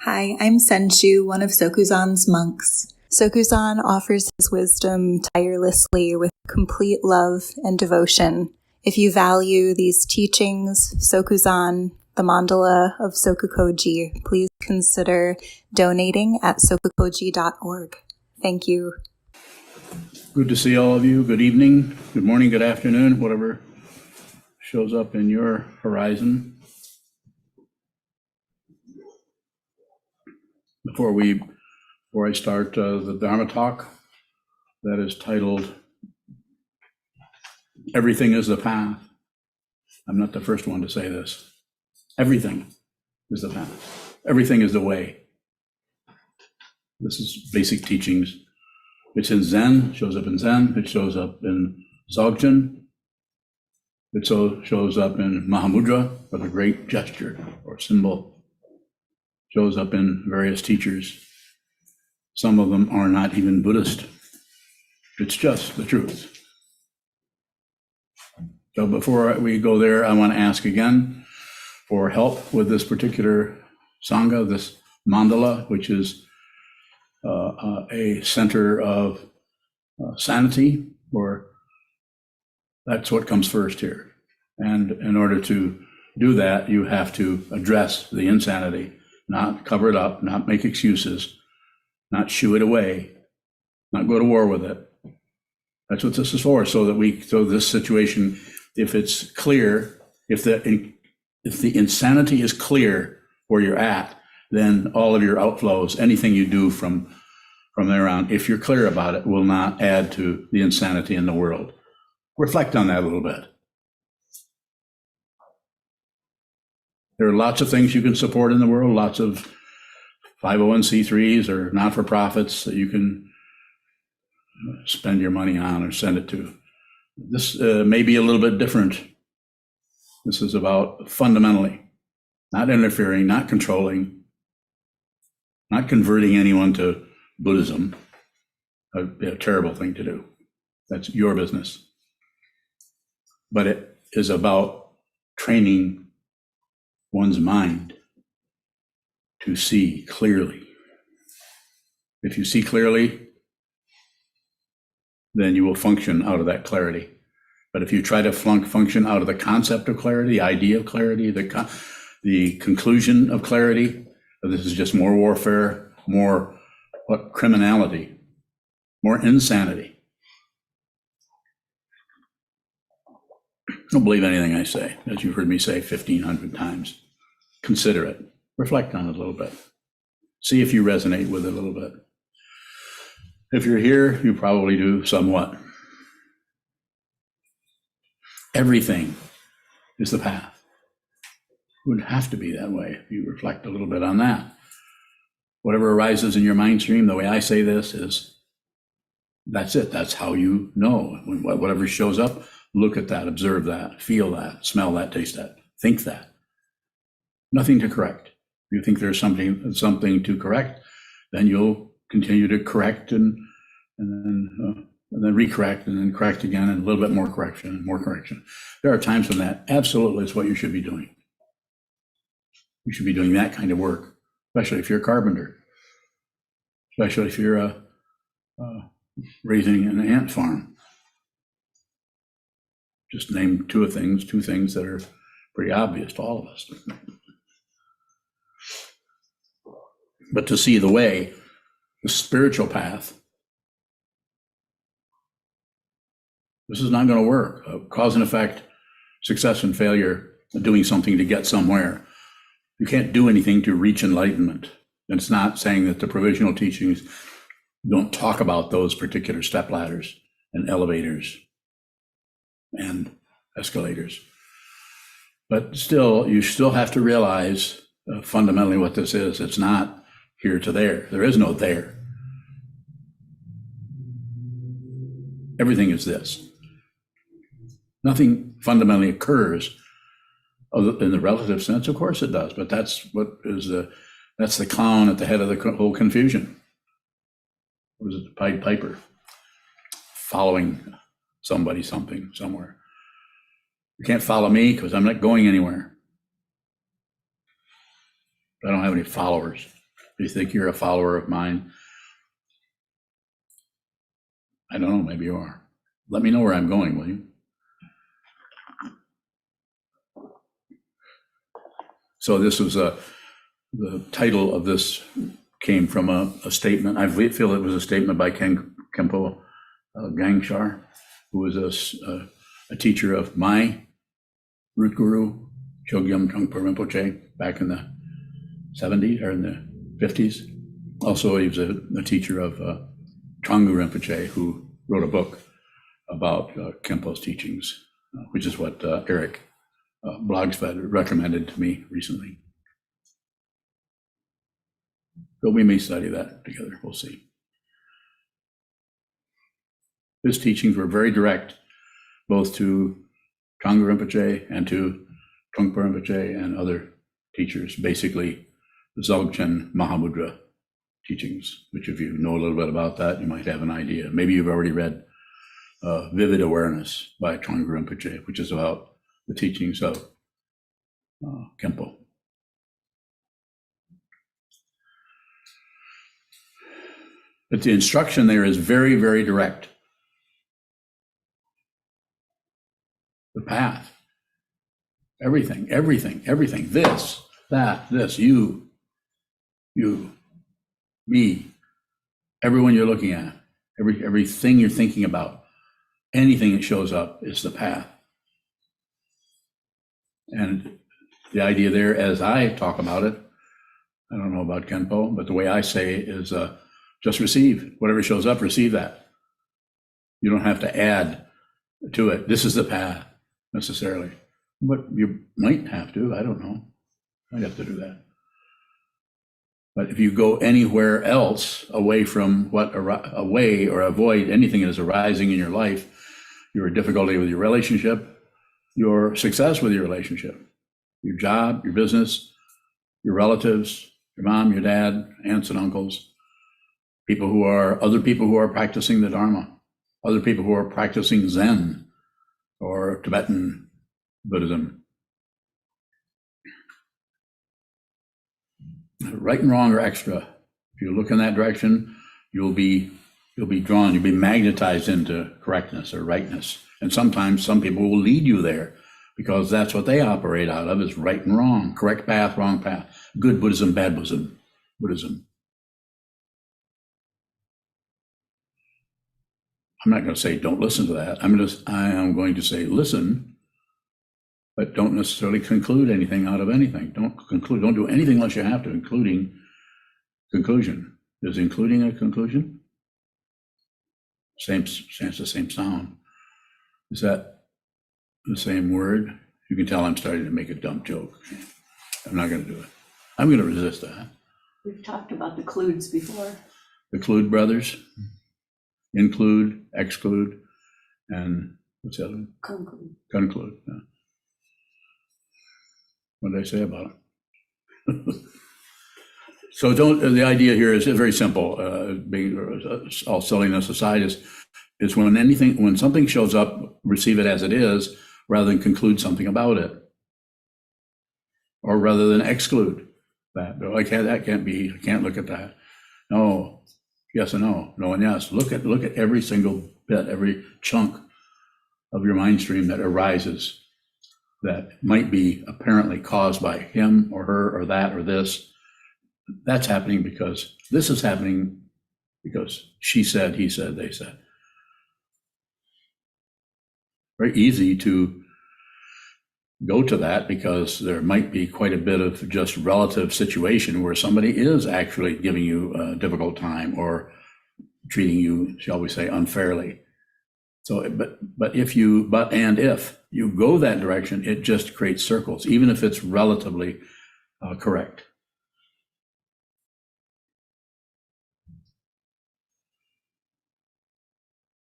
Hi, I'm Senshu, one of Sokuzan's monks. Sokuzan offers his wisdom tirelessly with complete love and devotion. If you value these teachings, Sokuzan, the mandala of SokukoJi, please consider donating at SokukoJi.org. Thank you. Good to see all of you. Good evening, good morning, good afternoon, whatever shows up in your horizon. Before I start the Dharma talk, that is titled, Everything is the Path. I'm not the first one to say this. Everything is the path. Everything is the way. This is basic teachings. It's in Zen, shows up in Zen, it shows up in Dzogchen, it shows up in Mahamudra, or the great gesture or symbol. Shows up in various teachers. Some of them are not even Buddhist. It's just the truth. So before we go there, I want to ask again for help with this particular Sangha, this mandala, which is a center of sanity, or that's what comes first here. And in order to do that, you have to address the insanity, not cover it up, not make excuses, not shoo it away, not go to war with it. That's what this is for, so this situation, if it's clear, if the insanity is clear where you're at, then all of your outflows, anything you do from there on, if you're clear about it, will not add to the insanity in the world. Reflect on that a little bit. There are lots of things you can support in the world, lots of 501c3s or not-for-profits that you can spend your money on or send it to. This may be a little bit different. This is about fundamentally not interfering, not controlling, not converting anyone to Buddhism. That'd be a terrible thing to do. That's your business. But it is about training one's mind to see clearly. If you see clearly, then you will function out of that clarity. But if you try to function out of the concept of clarity, the idea of clarity, the conclusion of clarity, this is just more warfare, more criminality, more insanity. Don't believe anything I say, as you've heard me say 1,500 times. Consider it. Reflect on it a little bit. See if you resonate with it a little bit. If you're here, you probably do somewhat. Everything is the path. It would have to be that way if you reflect a little bit on that. Whatever arises in your mind stream, the way I say this is, that's it. That's how you know. Whatever shows up, look at that, observe that, feel that, smell that, taste that, think that. Nothing to correct. If you think there's something to correct, then you'll continue to correct and then recorrect and then correct again, and a little bit more correction and more correction. There are times when that absolutely is what you should be doing. You should be doing that kind of work, especially if you're a carpenter, especially if you're raising an ant farm. Just name two things that are pretty obvious to all of us. But to see the way, the spiritual path, this is not going to work. Cause and effect, success and failure, doing something to get somewhere. You can't do anything to reach enlightenment. And it's not saying that the provisional teachings don't talk about those particular step ladders and elevators and escalators. But still, you still have to realize fundamentally what this is. It's not here to there. There is no there. Everything is this. Nothing fundamentally occurs in the relative sense. Of course it does, but that's the clown at the head of the whole confusion. Or is it the Pied Piper following somebody, something, somewhere? You can't follow me because I'm not going anywhere. I don't have any followers. you think you're a follower of mine, I don't know, maybe you are. Let me know where I'm going, will you? So this was the title of this came from a statement. I feel it was a statement by Khenpo Gangshar, who was a teacher of my root guru, Chogyam Trungpa Rinpoche, back in the 70s or in the 50s. Also, he was a teacher of Trungpa Rinpoche, who wrote a book about Khenpo's teachings, which is what Eric Blogsfed recommended to me recently. But we may study that together, we'll see. His teachings were very direct, both to Trungpa Rinpoche and to Trungpa Rinpoche and other teachers, basically the Dzogchen Mahamudra teachings, which if you know a little bit about that, you might have an idea. Maybe you've already read Vivid Awareness by Trungpa Rinpoche, which is about the teachings of Khenpo. But the instruction there is very, very direct. The path, everything, this, that, this, you, me, everyone you're looking at, everything you're thinking about, anything that shows up is the path. And the idea there, as I talk about it, I don't know about Khenpo, but the way I say it is just receive. Whatever shows up, receive that. You don't have to add to it. This is the path, necessarily. But you might have to, I don't know. Might have to do that. But if you go anywhere else away from away or avoid anything that is arising in your life, your difficulty with your relationship, your success with your relationship, your job, your business, your relatives, your mom, your dad, aunts and uncles, other people who are practicing the Dharma, other people who are practicing Zen or Tibetan Buddhism. Right and wrong or extra. If you look in that direction, you'll be drawn, you'll be magnetized into correctness or rightness. And sometimes some people will lead you there because that's what they operate out of, is right and wrong, correct path, wrong path, good Buddhism, bad Buddhism. I'm not going to say don't listen to that. I am going to say listen, but don't necessarily conclude anything out of anything. Don't do anything unless you have to, including conclusion. Is including a conclusion? Stands the same sound. Is that the same word? You can tell I'm starting to make a dumb joke. I'm not going to do it. I'm going to resist that. We've talked about the cludes before. The Clude brothers. Include, exclude, and what's the other one? Conclude. Yeah. What did I say about it? So the idea here is very simple. All silliness aside, is when something shows up, receive it as it is, rather than conclude something about it, or rather than exclude that. That can't be. I can't look at that. No. Yes and no, no and yes. Look at every single bit, every chunk of your mind stream that arises that might be apparently caused by him or her or that or this. That's happening because this is happening because she said, he said, they said. Very easy to go to that because there might be quite a bit of just relative situation where somebody is actually giving you a difficult time or treating you, shall we say, unfairly. So, but if you go that direction, it just creates circles, even if it's relatively correct.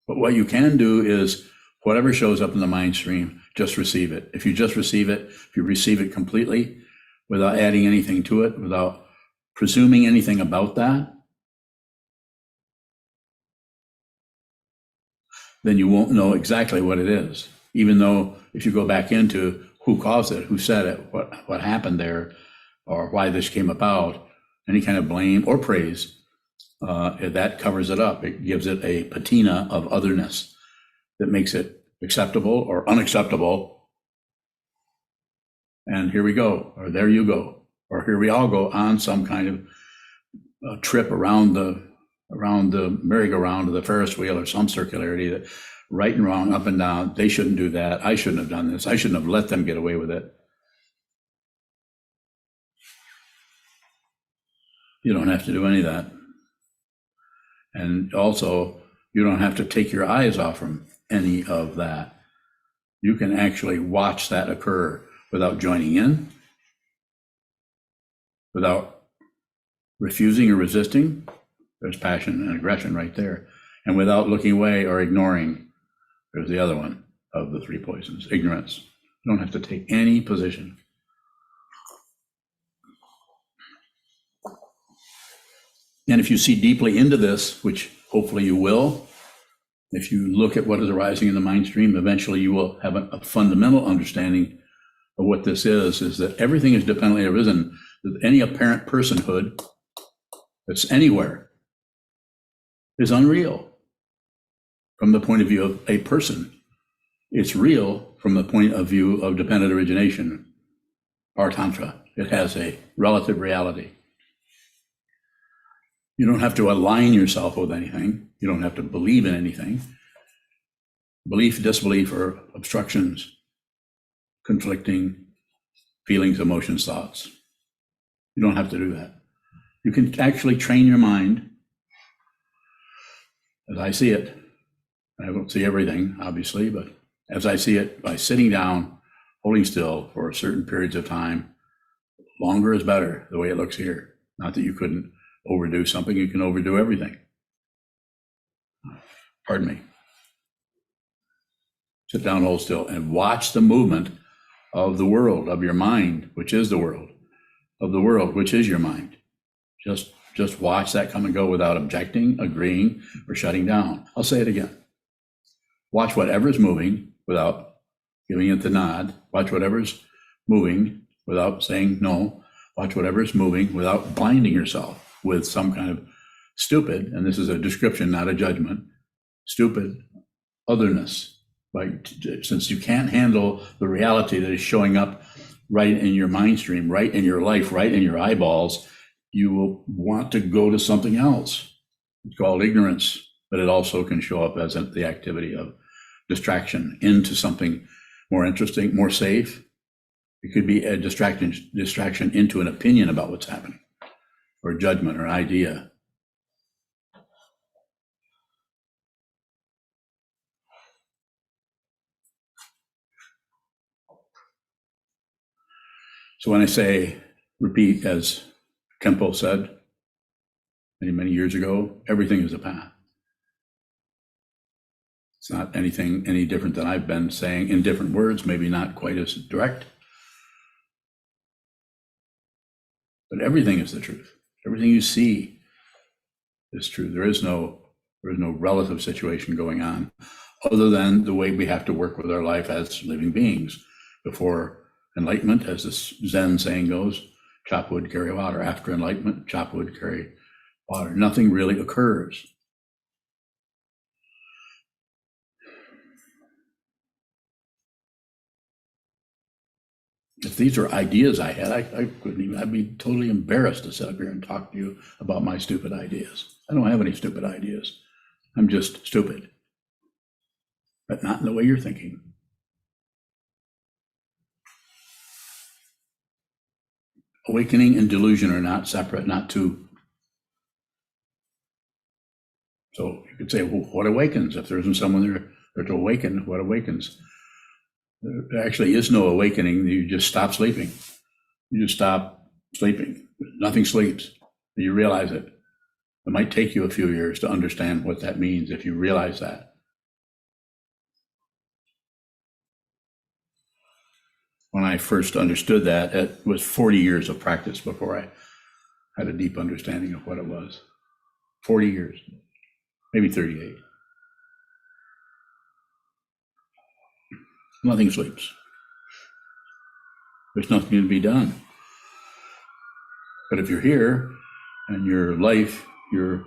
But what you can do is whatever shows up in the mind stream, just receive it. If you just receive it, if you receive it completely without adding anything to it, without presuming anything about that, then you won't know exactly what it is. Even though if you go back into who caused it, who said it, what happened there, or why this came about, any kind of blame or praise, that covers it up. It gives it a patina of otherness that makes it acceptable or unacceptable. And here we go, or there you go, or here we all go on some kind of trip around the merry-go-round of the Ferris wheel or some circularity, that right and wrong, up and down, they shouldn't do that, I shouldn't have done this, I shouldn't have let them get away with it. You don't have to do any of that. And also, you don't have to take your eyes off from any of that. You can actually watch that occur without joining in, without refusing or resisting. There's passion and aggression right there. And without looking away or ignoring, there's the other one of the three poisons, ignorance. You don't have to take any position. And if you see deeply into this, which hopefully you will, if you look at what is arising in the mind stream, eventually you will have a fundamental understanding of what this is that everything is dependently arisen, that any apparent personhood that's anywhere is unreal from the point of view of a person. It's real from the point of view of dependent origination, our Tantra. It has a relative reality. You don't have to align yourself with anything. You don't have to believe in anything. Belief, disbelief, or obstructions, conflicting feelings, emotions, thoughts. You don't have to do that. You can actually train your mind, as I see it. I don't see everything, obviously, but as I see it, by sitting down, holding still for certain periods of time, longer is better, the way it looks here. Not that you couldn't overdo something, you can overdo everything. Pardon me. Sit down, hold still, and watch the movement of the world, of your mind, which is the world, of the world, which is your mind. Just watch that come and go without objecting, agreeing, or shutting down. I'll say it again. Watch whatever's moving without giving it the nod. Watch whatever's moving without saying no. Watch whatever's moving without blinding yourself with some kind of stupid, and this is a description, not a judgment, stupid otherness. Like, since you can't handle the reality that is showing up right in your mind stream, right in your life, right in your eyeballs, you will want to go to something else. It's called ignorance, but it also can show up as the activity of distraction into something more interesting, more safe. It could be a distraction into an opinion about what's happening, or judgment, or idea. So when I say repeat, as Kempo said many, many years ago, everything is a path. It's not anything any different than I've been saying in different words, maybe not quite as direct. But everything is the truth. Everything you see is true. There is no relative situation going on other than the way we have to work with our life as living beings. Before enlightenment, as this Zen saying goes, chop wood, carry water. After enlightenment, chop wood, carry water. Nothing really occurs. If these are ideas I had, I couldn't even, I'd be totally embarrassed to sit up here and talk to you about my stupid ideas. I don't have any stupid ideas. I'm just stupid, but not in the way you're thinking. Awakening and delusion are not separate, not two. So you could say, well, what awakens? If there isn't someone there to awaken, what awakens? There actually is no awakening. You just stop sleeping. You just stop sleeping. Nothing sleeps. You realize it. It might take you a few years to understand what that means if you realize that. When I first understood that, it was 40 years of practice before I had a deep understanding of what it was. 40 years, maybe 38. Nothing sleeps. There's nothing to be done. But if you're here, and your life, your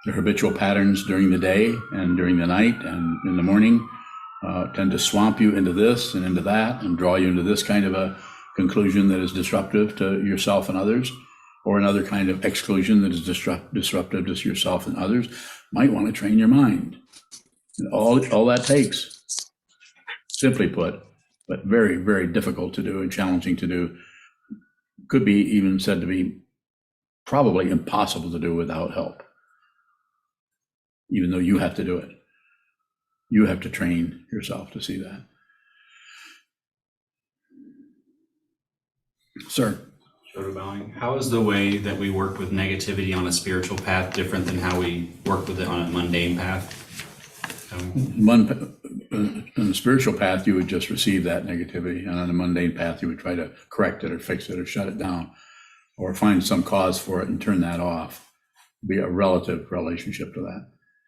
habitual patterns during the day and during the night and in the morning tend to swamp you into this and into that and draw you into this kind of a conclusion that is disruptive to yourself and others, or another kind of exclusion that is disruptive to yourself and others. Might want to train your mind. And all that takes, simply put, but very, very difficult to do and challenging to do, could be even said to be probably impossible to do without help. Even though you have to do it. You have to train yourself to see that. Sir. Shoulder bowing. How is the way that we work with negativity on a spiritual path different than how we work with it on a mundane path? On the spiritual path, you would just receive that negativity, and on a mundane path, you would try to correct it or fix it or shut it down or find some cause for it and turn that off. Be a relative relationship to that.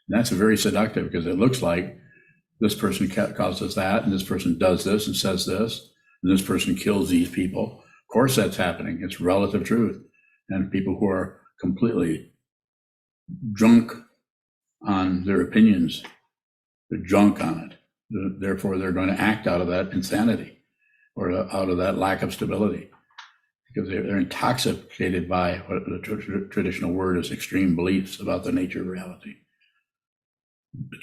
And that's very seductive because it looks like this person causes that, and this person does this and says this, and this person kills these people. Of course that's happening. It's relative truth. And people who are completely drunk on their opinions, they're drunk on it. Therefore, they're going to act out of that insanity or out of that lack of stability because they're intoxicated by what the traditional word is extreme beliefs about the nature of reality.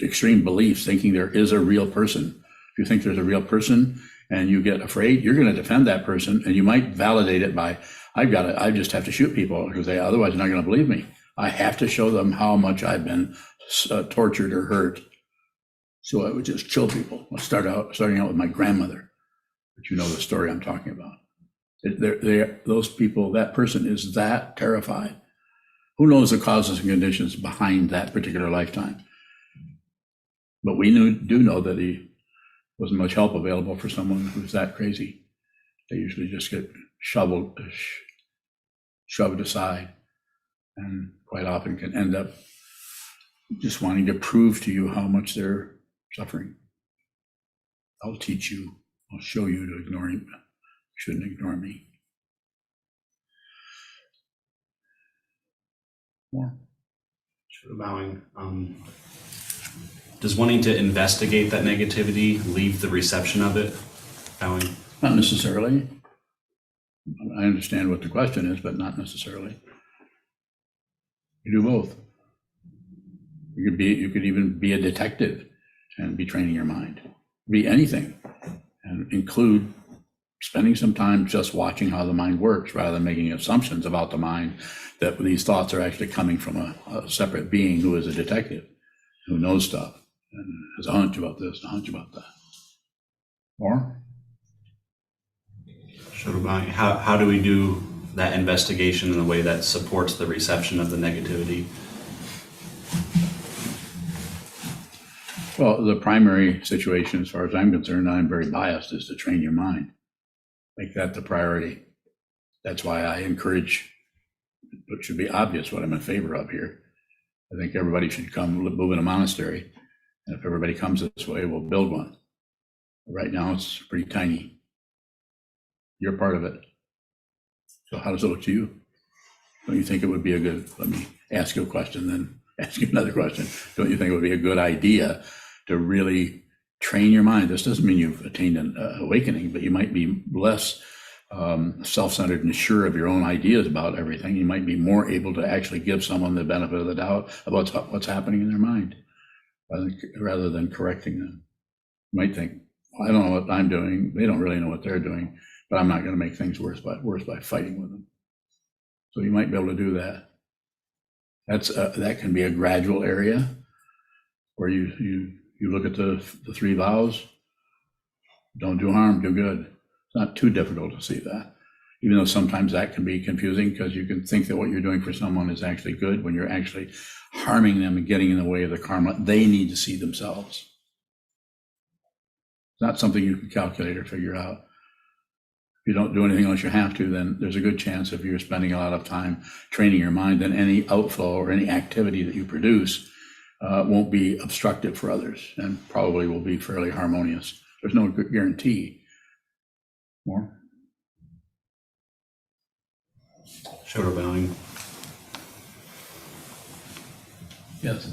Extreme beliefs, thinking there is a real person. If you think there's a real person and you get afraid, you're going to defend that person, and you might validate it by, I just have to shoot people because otherwise they're not going to believe me. I have to show them how much I've been tortured or hurt. So I would just kill people. I'll starting out with my grandmother, but you know the story I'm talking about. Those people, that person is that terrified. Who knows the causes and conditions behind that particular lifetime? But we do know that he wasn't much help available for someone who's that crazy. They usually just get shoved aside, and quite often can end up just wanting to prove to you how much they're suffering. I'll teach you. I'll show you to ignore him. You shouldn't ignore me. More. Shoulder bowing. Does wanting to investigate that negativity leave the reception of it? Bowing. Not necessarily. I understand what the question is, but not necessarily. You do both. You could even be a detective and be training your mind. Be anything, and include spending some time just watching how the mind works rather than making assumptions about the mind that these thoughts are actually coming from a separate being who is a detective, who knows stuff and has a hunch about this, a hunch about that. Or? How do we do that investigation in a way that supports the reception of the negativity? Well, the primary situation, as far as I'm concerned, I'm very biased, is to train your mind. Make that the priority. That's why I encourage, it should be obvious what I'm in favor of here. I think everybody should come move in a monastery. And if everybody comes this way, we'll build one. Right now, it's pretty tiny. You're part of it. So how does it look to you? Don't you think it would be let me ask you a question, then ask you another question. Don't you think it would be a good idea to really train your mind? This doesn't mean you've attained an awakening, but you might be less self-centered and sure of your own ideas about everything. You might be more able to actually give someone the benefit of the doubt about what's happening in their mind, rather than correcting them. You might think, well, I don't know what I'm doing. They don't really know what they're doing, but I'm not going to make things worse by fighting with them. So you might be able to do that. That can be a gradual area where you look at the three vows. Don't do harm, do good. It's not too difficult to see that, even though sometimes that can be confusing because you can think that what you're doing for someone is actually good when you're actually harming them and getting in the way of the karma they need to see themselves. It's not something you can calculate or figure out. If you don't do anything unless you have to, then there's a good chance if you're spending a lot of time training your mind, then any outflow or any activity that you produce won't be obstructive for others and probably will be fairly harmonious. There's no guarantee. More? Shoulder bowing. Yes.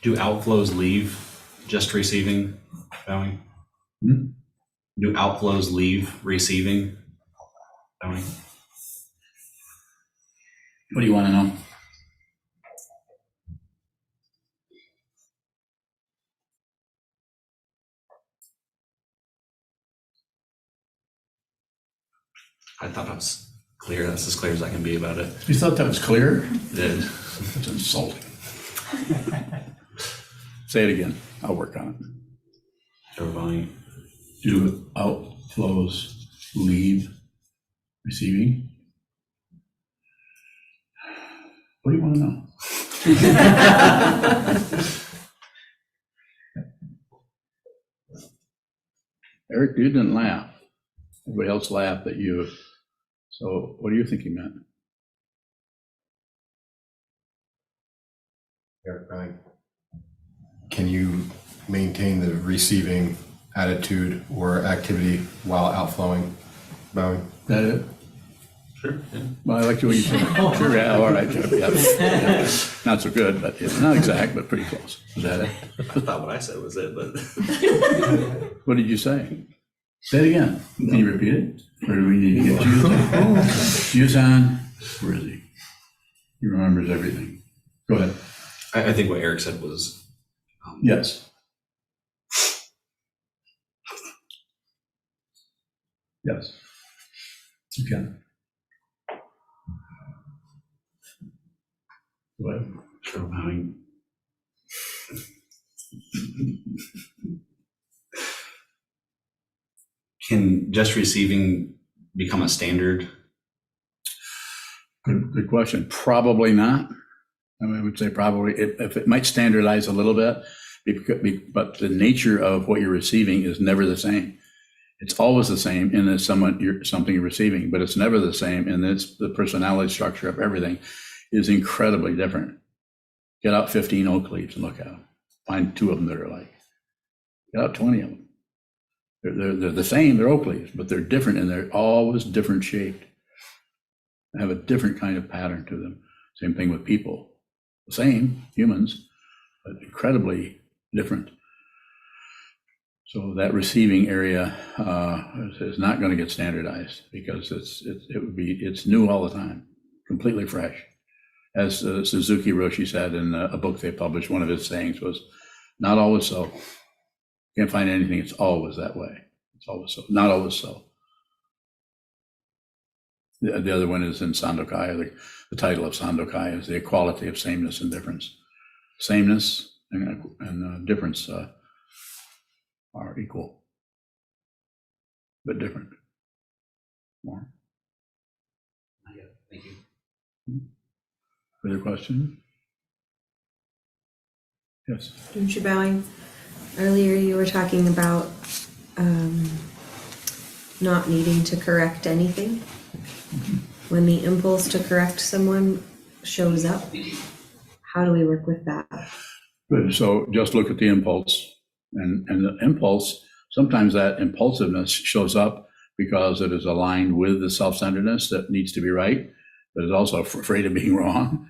Do outflows leave just receiving, bowing? Do outflows leave receiving, bowing? What do you want to know? I thought I was clear. That's as clear as I can be about it. You thought that was clear? Did. That's insulting. Say it again. I'll work on it. Or bowing. Do outflows leave receiving? What do you want to know? Eric, you didn't laugh. Everybody else laughed at you. So what do you think he meant? Can you maintain the receiving attitude or activity while outflowing, bowing? Is that it? Sure. Yeah. Well, I like the way you said it. Sure, yeah, all right. Yeah. Not so good, but it's not exact, but pretty close. Is that it? I thought what I said was it, but What did you say? Say it again. Can you repeat it? Or do we need to get Sokuzan? Where is he? He remembers everything. Go ahead. I think what Eric said was Yes. Yes. Okay. Go ahead. sure bowing. Can just receiving become a standard? Good question. Probably not. I mean, I would say probably if it might standardize a little bit, but the nature of what you're receiving is never the same. It's always the same in this something you're receiving, but it's never the same in this. The personality structure of everything is incredibly different. Get out 15 oak leaves and look at them. Find 2 of them that are alike. Get out 20 of them. They're the same. They're oak leaves, but they're different, and they're always different shaped. They have a different kind of pattern to them. Same thing with people. The same, humans, but incredibly different. So that receiving area is not going to get standardized because it's new all the time, completely fresh. As Suzuki Roshi said in a book they published, one of his sayings was, "Not always so. Can't find anything. It's always that way. It's always so. Not always so." The other one is in Sandokai. The title of Sandokai is The Equality of Sameness and Difference. Sameness and difference are equal, but different. More. Thank you. Further question? Yes. Don't bowing? Earlier you were talking about not needing to correct anything. When the impulse to correct someone shows up, how do we work with that? Good. So just look at the impulse. And the impulse, sometimes that impulsiveness shows up because it is aligned with the self-centeredness that needs to be right, but is also afraid of being wrong.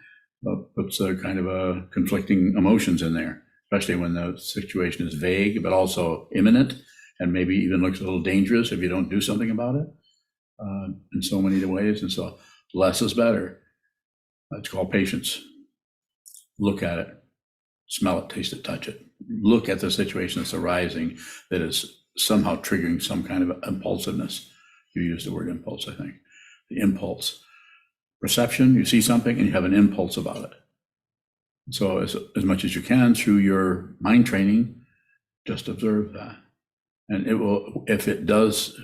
Puts a kind of a conflicting emotions in there, especially when the situation is vague, but also imminent, and maybe even looks a little dangerous if you don't do something about it in so many ways. And so less is better. That's called patience. Look at it, smell it, taste it, touch it. Look at the situation that's arising that is somehow triggering some kind of impulsiveness. You used the word impulse, I think. The impulse. Perception, you see something and you have an impulse about it. So as much as you can through your mind training, just observe that. And it will, if it does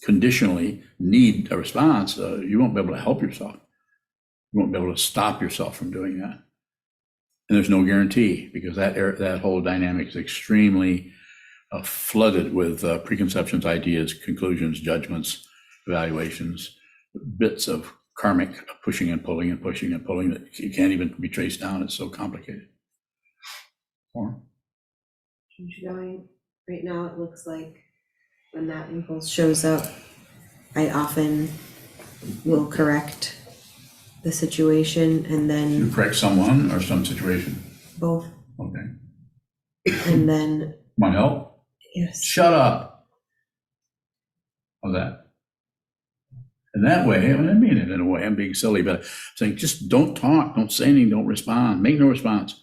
conditionally need a response, you won't be able to help yourself. You won't be able to stop yourself from doing that. And there's no guarantee because that whole dynamic is extremely flooded with preconceptions, ideas, conclusions, judgments, evaluations, bits of karmic pushing and pulling and pushing and pulling that you can't even be traced down. It's so complicated. Or Right now it looks like when that impulse shows up, I often will correct the situation and You then correct someone or some situation. both, Okay. and then, Want help? yes. Shut up. How's that? And that way, I mean it in a way, I'm being silly, but I'm saying just don't talk, don't say anything, don't respond, make no response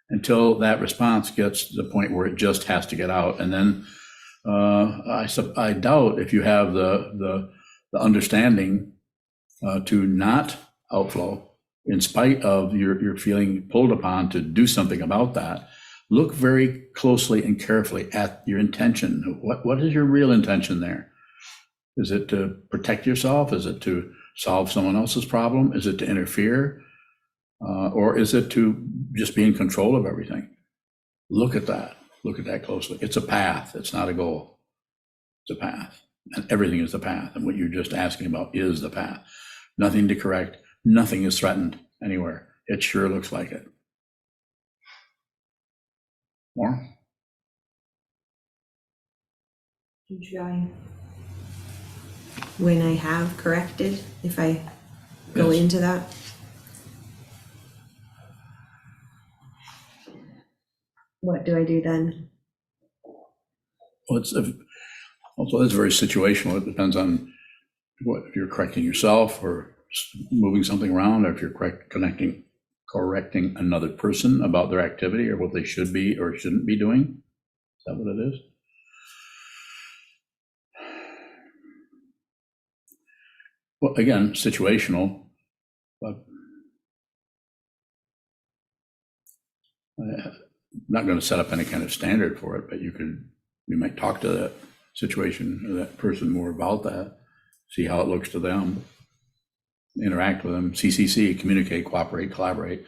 until that response gets to the point where it just has to get out. And then I doubt if you have the understanding to not outflow, in spite of your feeling pulled upon to do something about that. Look very closely and carefully at your intention. What is your real intention there? Is it to protect yourself? Is it to solve someone else's problem? Is it to interfere? Or is it to just be in control of everything? Look at that. Look at that closely. It's a path. It's not a goal. It's a path. And everything is the path. And what you're just asking about is the path. Nothing to correct. Nothing is threatened anywhere. It sure looks like it. More? When I have corrected, if I go Yes. into that. What do I do then? Well, also, it's very situational. It depends on if you're correcting yourself or moving something around, or if you're correcting another person about their activity or what they should be or shouldn't be doing. Is that what it is? Well, again, situational, but I'm not going to set up any kind of standard for it, but you might talk to that situation or that person more about that, see how it looks to them, interact with them, CCC, communicate, cooperate, collaborate.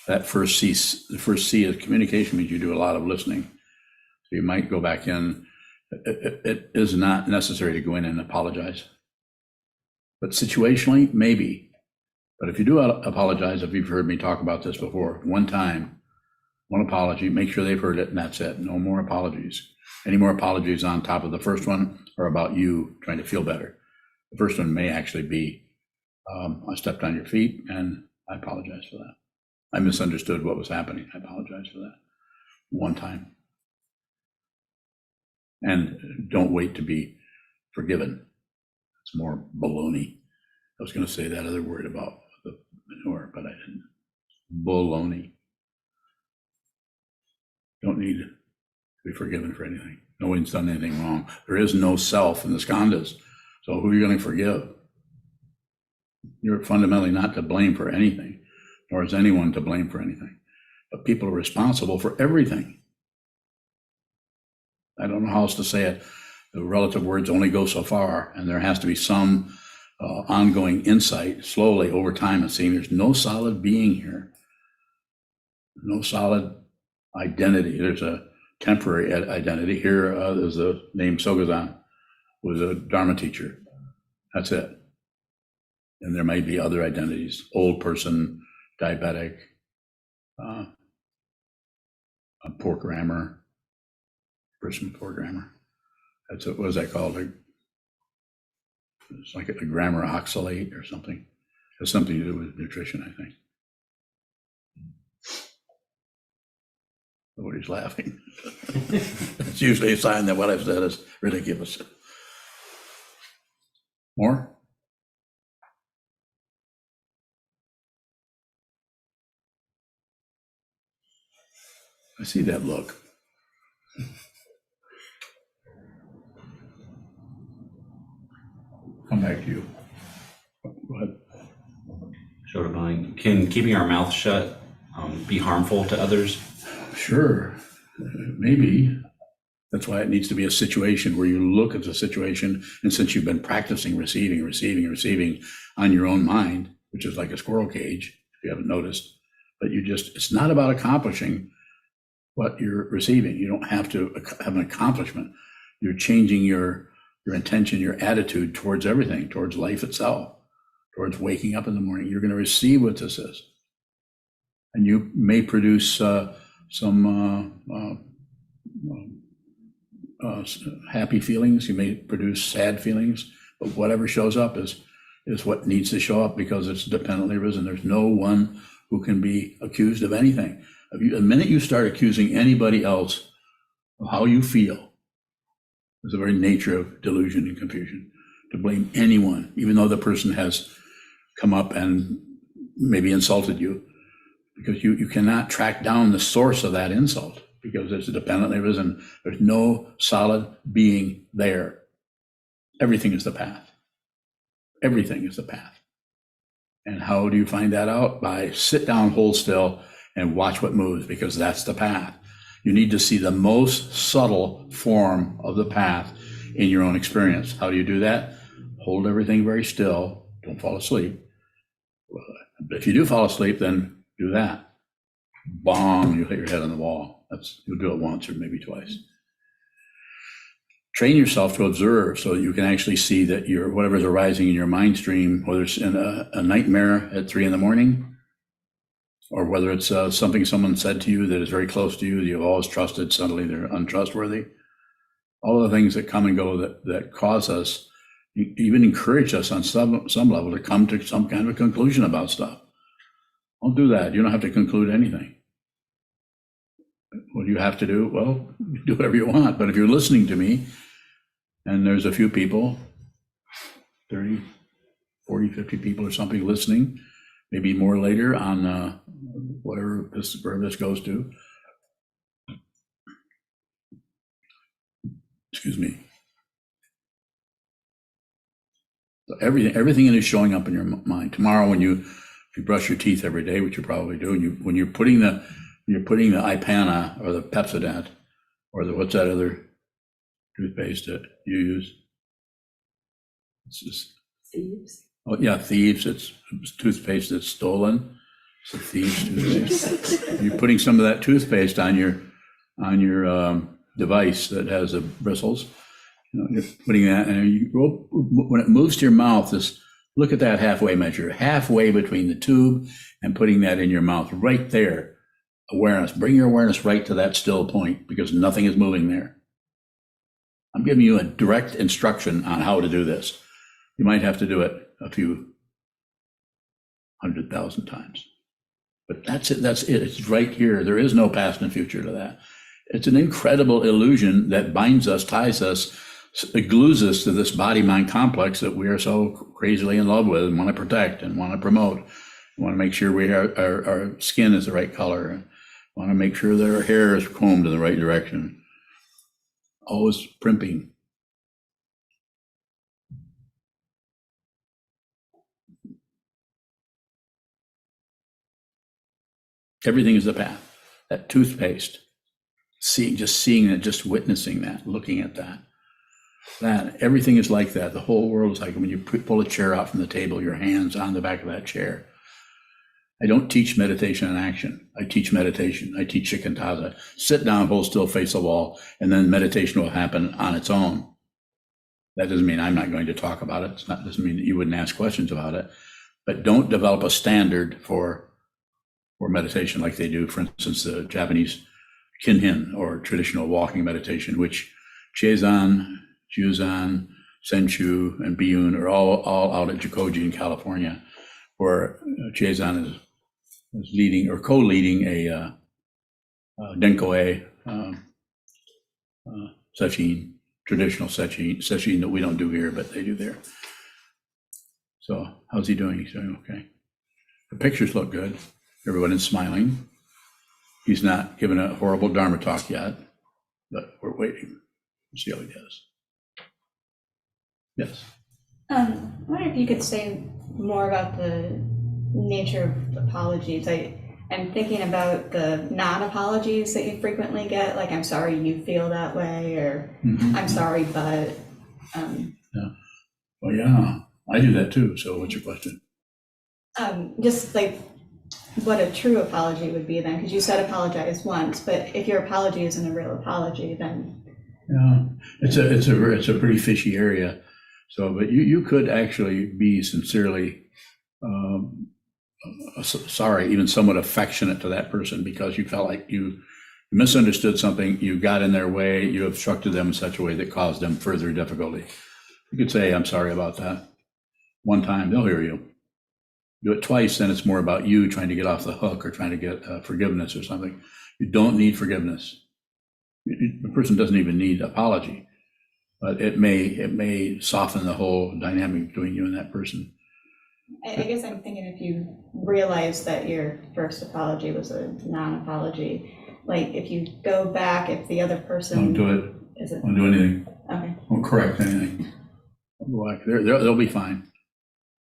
That first C, the first C is communication, means you do a lot of listening. So you might go back in. It is not necessary to go in and apologize. But situationally, maybe. But if you do apologize, if you've heard me talk about this before, one time, one apology, make sure they've heard it, and that's it. No more apologies. Any more apologies on top of the first one are about you trying to feel better. The first one may actually be, I stepped on your feet and I apologize for that. I misunderstood what was happening. I apologize for that. One time. And don't wait to be forgiven. It's more baloney. I was going to say that other word about the manure, but I didn't. Baloney. Don't need to be forgiven for anything. No one's done anything wrong. There is no self in the skandhas. So who are you going to forgive? You're fundamentally not to blame for anything, nor is anyone to blame for anything. But people are responsible for everything. I don't know how else to say it. The relative words only go so far, and there has to be some ongoing insight slowly over time and seeing there's no solid being here, no solid identity. There's a temporary identity. Here, there's the name Sokuzan, was a Dharma teacher. That's it. And there may be other identities, old person, diabetic, a poor grammar, person with poor grammar. That's what was that called? It's like a grammar oxalate or something. It has something to do with nutrition, I think. Nobody's laughing. It's usually a sign that what I've said is ridiculous. More? I see that look. Come back to you. Go ahead. Shotobai, can keeping our mouth shut be harmful to others? Sure, maybe. That's why it needs to be a situation where you look at the situation, and since you've been practicing receiving on your own mind, which is like a squirrel cage, if you haven't noticed, but it's not about accomplishing what you're receiving. You don't have to have an accomplishment. You're changing your intention, your attitude towards everything, towards life itself, towards waking up in the morning. You're going to receive what this is. And you may produce some happy feelings. You may produce sad feelings, but whatever shows up is is what needs to show up because it's dependently arisen. There's no one who can be accused of anything. The minute you start accusing anybody else of how you feel, it's the very nature of delusion and confusion, to blame anyone, even though the person has come up and maybe insulted you, because you cannot track down the source of that insult because it's dependently arisen. There's no solid being there. Everything is the path. Everything is the path. And how do you find that out? By sit down, hold still, and watch what moves, because that's the path. You need to see the most subtle form of the path in your own experience. How do you do that? Hold everything very still. Don't fall asleep. If you do fall asleep, then do that. Bong, you hit your head on the wall. You'll do it once or maybe twice. Train yourself to observe so that you can actually see that whatever's arising in your mind stream, whether it's in a nightmare at 3 a.m, or whether it's something someone said to you that is very close to you, that you've always trusted, suddenly they're untrustworthy. All the things that come and go that cause us, even encourage us on some level to come to some kind of conclusion about stuff. Don't do that. You don't have to conclude anything. What do you have to do? Well, do whatever you want. But if you're listening to me, and there's a few people, 30, 40, 50 people or something listening, maybe more later on where this goes to. Excuse me. So everything is showing up in your mind. Tomorrow, if you brush your teeth every day, which you probably do, and when you're putting the Ipana or the Pepsodent or what's that other toothpaste that you use? It's just Thieves. Oh yeah, thieves. It's toothpaste that's stolen. It's a thieves toothpaste. You're putting some of that toothpaste on your device that has the bristles. You're putting that, and when it moves to your mouth, just look at that halfway measure, halfway between the tube and putting that in your mouth, right there. Awareness. Bring your awareness right to that still point, because nothing is moving there. I'm giving you a direct instruction on how to do this. You might have to do it a few 100,000 times. But that's it. That's it. It's right here. There is no past and future to that. It's an incredible illusion that binds us, ties us, it glues us to this body-mind complex that we are so crazily in love with and want to protect and want to promote. We want to make sure our skin is the right color. And want to make sure that our hair is combed in the right direction. Always primping. Everything is the path. That toothpaste, just seeing it, just witnessing that, looking at that. Everything is like that. The whole world is like when you pull a chair out from the table, your hands on the back of that chair. I don't teach meditation and action. I teach meditation. I teach shikantaza. Sit down, hold still, face the wall, and then meditation will happen on its own. That doesn't mean I'm not going to talk about it. Doesn't mean that you wouldn't ask questions about it. But don't develop a standard for meditation like they do, for instance, the Japanese Kinhin, or traditional walking meditation, which Chezan, Juzan, Senchu, and Biyun are all out at SokukoJi in California, where Chezan is leading or co-leading a Denkoe sesshin, traditional sesshin that we don't do here, but they do there. So how's he doing? He's doing okay. The pictures look good. Everyone is smiling. He's not given a horrible Dharma talk yet, but we're waiting. We'll see how he does. Yes. I wonder if you could say more about the nature of apologies. I'm thinking about the non-apologies that you frequently get, like "I'm sorry you feel that way," or "I'm sorry, but." Yeah. Well, yeah, I do that too. So, what's your question? Just like what a true apology would be then, because you said apologize once, but if your apology isn't a real apology, then. Yeah, it's a pretty fishy area. So, but you could actually be sincerely sorry, even somewhat affectionate to that person, because you felt like you misunderstood something, you got in their way, you obstructed them in such a way that caused them further difficulty. You could say, "I'm sorry about that." one time, they'll hear you. Do it twice, then it's more about you trying to get off the hook or trying to get forgiveness or something. You don't need forgiveness. The person doesn't even need apology, but it may soften the whole dynamic between you and that person. I guess I'm thinking if you realize that your first apology was a non-apology, like if you go back, if the other person. Don't do it. Is it? Don't do anything. Okay. Don't correct anything. Don't go back. They'll be fine.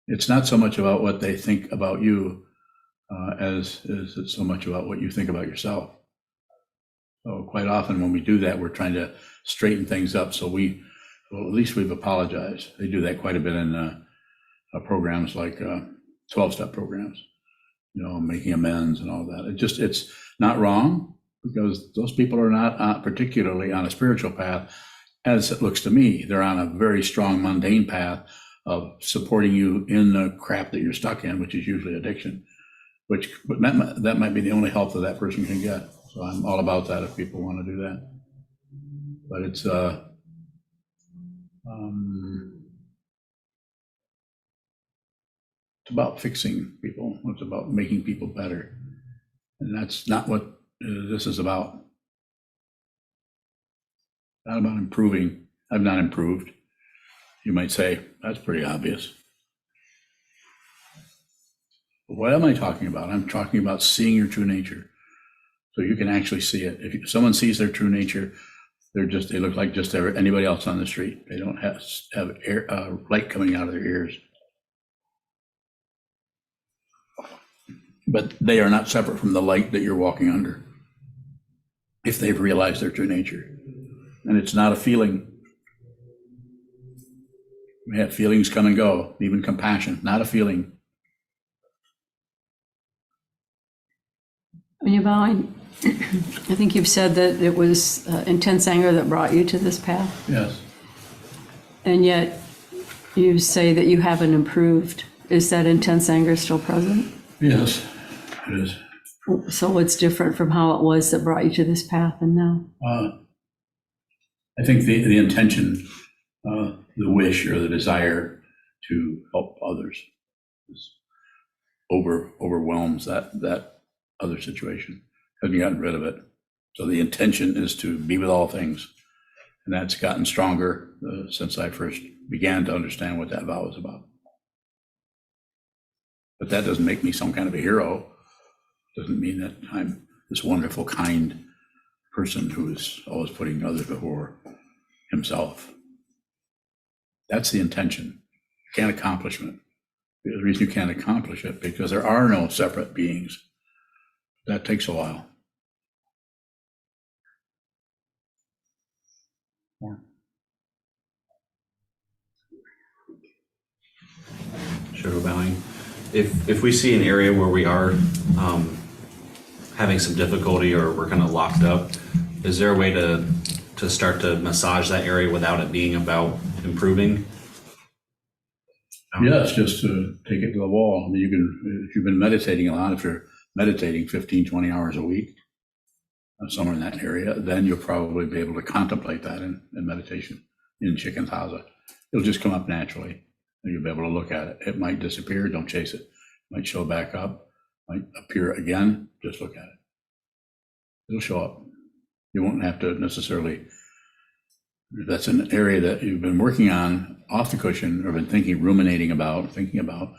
It's not so much about what they think about you as it's so much about what you think about yourself. So quite often when we do that, we're trying to straighten things up. So at least we've apologized. They do that quite a bit in programs like 12-step programs, making amends and all that. It's not wrong, because those people are not particularly on a spiritual path, as it looks to me. They're on a very strong mundane path of supporting you in the crap that you're stuck in, which is usually addiction, but that might be the only help that person can get. So I'm all about that if people want to do that. But it's about fixing people. It's about making people better. And that's not what this is about. Not about improving. I've not improved. You might say, that's pretty obvious. But what am I talking about? I'm talking about seeing your true nature. So you can actually see it. If someone sees their true nature, they look like just anybody else on the street. They don't have light coming out of their ears. But they are not separate from the light that you're walking under, if they've realized their true nature. And it's not a feeling. We have feelings come and go, even compassion, not a feeling. When you're bowing, I think you've said that it was intense anger that brought you to this path. Yes. And yet you say that you haven't improved. Is that intense anger still present? Yes, it is. So what's different from how it was that brought you to this path and now? I think the intention, the wish or the desire to help others overwhelms that other situation. Haven't gotten rid of it. So the intention is to be with all things. And that's gotten stronger since I first began to understand what that vow was about. But that doesn't make me some kind of a hero. Doesn't mean that I'm this wonderful, kind person who is always putting others before himself. That's the intention. You can't accomplish it. The reason you can't accomplish it, because there are no separate beings. That takes a while. More. Shadow bowing. If we see an area where we are having some difficulty or we're kind of locked up, is there a way to start to massage that area without it being about improving? Yes, just to take it to the wall. I mean, you can, if you've been meditating a lot, if you're meditating 15, 20 hours a week, somewhere in that area, then you'll probably be able to contemplate that in meditation, in Shikantaza. It'll just come up naturally. You'll be able to look at it. It might disappear, don't chase it. It might show back up, might appear again, just look at it. It'll show up. You won't have to necessarily, if that's an area that you've been working on off the cushion or been ruminating about, thinking about,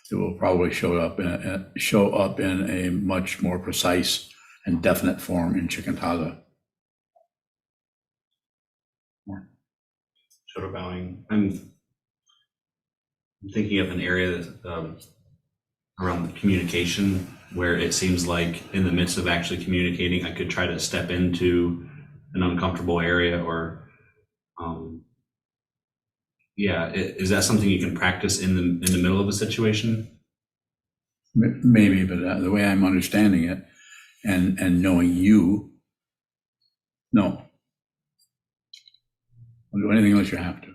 it will probably show up in a much more precise and definite form in Shikantaza. Shadow bowing. I'm thinking of an area that, around the communication, where it seems like in the midst of actually communicating, I could try to step into an uncomfortable area or, is that something you can practice in the middle of a situation? Maybe, but the way I'm understanding it and knowing you, no. Don't do anything unless you have to.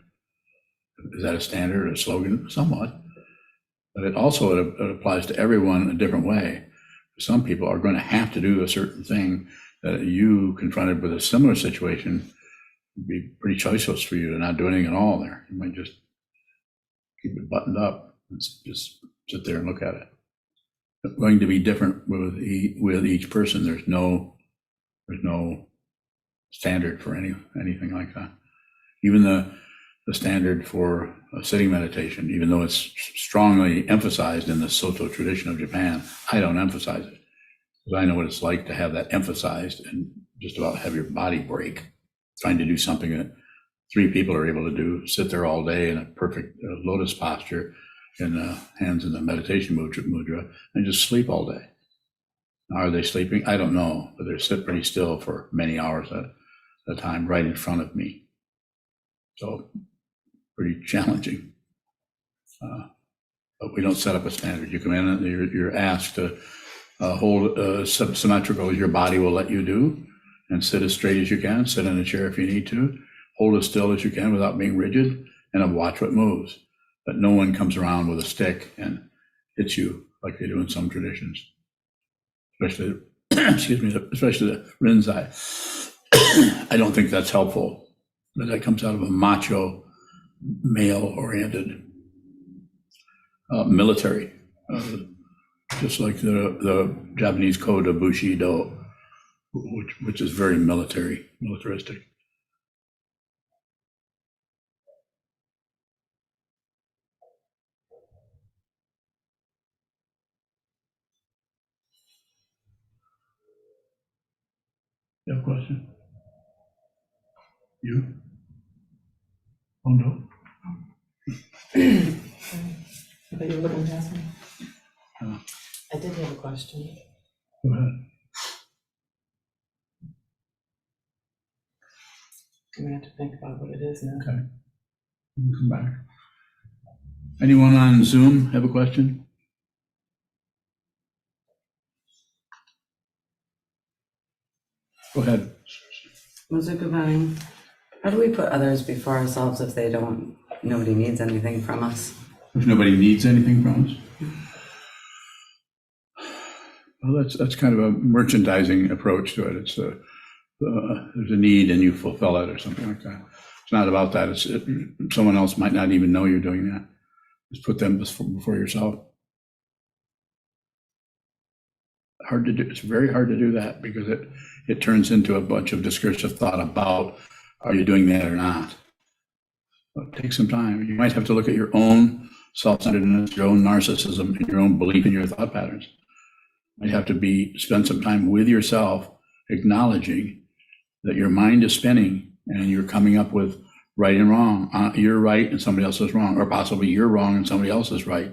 Is that a standard or a slogan? Somewhat. But it also it applies to everyone a different way. Some people are going to have to do a certain thing that you confronted with a similar situation would be pretty choiceless for you to not do anything at all there. You might just keep it buttoned up. Just sit there and look at it. It's going to be different with each person. There's no standard for anything like that. Even the standard for a sitting meditation, even though it's strongly emphasized in the Soto tradition of Japan, I don't emphasize it because I know what it's like to have that emphasized and just about have your body break trying to do something that 3 people are able to do, sit there all day in a perfect lotus posture and hands in the meditation mudra and just sleep all day. Now, are they sleeping? I don't know, but they're sit pretty still for many hours at a time right in front of me. So pretty challenging. But we don't set up a standard. You come in and you're asked to hold symmetrical as your body will let you do, and sit as straight as you can, sit in a chair if you need to, hold as still as you can without being rigid, and watch what moves. But no one comes around with a stick and hits you like they do in some traditions, especially, especially the Rinzai. I don't think that's helpful, but that comes out of a macho, male-oriented military, just like the Japanese code of Bushido, which is very militaristic. You have a question? You? Oh, no. I thought you were looking past me. Oh. I did have a question. Go ahead. I'm gonna have to think about what it is now. Okay. You can come back. Anyone on Zoom have a question? Go ahead. Sokuzan, how do we put others before ourselves if nobody needs anything from us? If nobody needs anything from us? Well, that's kind of a merchandising approach to it. It's there's a need and you fulfill it or something like that. It's not about that. Someone else might not even know you're doing that. Just put them before yourself. Hard to do. It's very hard to do that because it turns into a bunch of discursive thought about are you doing that or not. But take some time. You might have to look at your own self-centeredness, your own narcissism, and your own belief in your thought patterns. You have to spend some time with yourself, acknowledging that your mind is spinning and you're coming up with right and wrong. You're right and somebody else is wrong, or possibly you're wrong and somebody else is right.